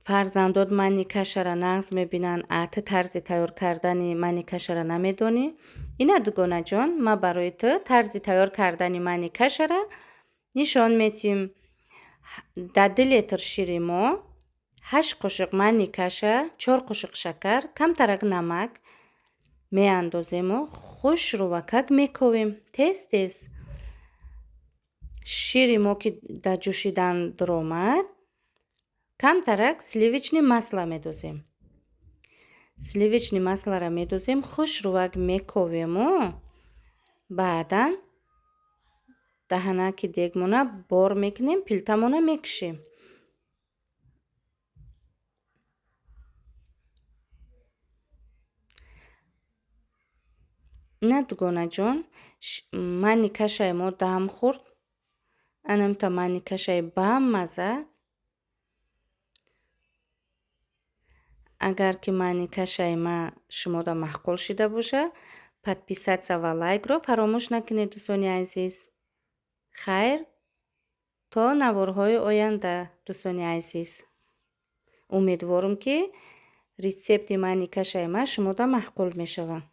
фарзандот манни кашара нағз мебинанд, ти тарзи тайёр кардани манни кашара намедонӣ? Ина дугонаҷон, ма барои ту тарзи тайёр кардани манни кашара нишон медиҳем. Дар 2 литр шири мо 8 қошиқ манни каша, 4 қошиқ шакар, камтарак намак меандозему, хушрувакак мековем тез. Шири мо ки дар ҷӯшидан дуромад, камтарак сливични масла медозем. Сливични масларо медозем, хушрувак мековему. Баъдан даҳанаки дегмона бор мекунем, пилтамона мекушем. Ина дугонаҷон, манни кашаи мо дам хӯрд. Анамта манни кашаи бамаза. Агар ки манни кашаи ма шумода маъқул шуда боша, подписатсия ва лайкро фаромӯш накунед, дӯстони азиз. Хайр, то наворҳои оянда, дӯстони азиз. Умедворам ки рецепти манни кашаи ма шумода маъқул мешавад.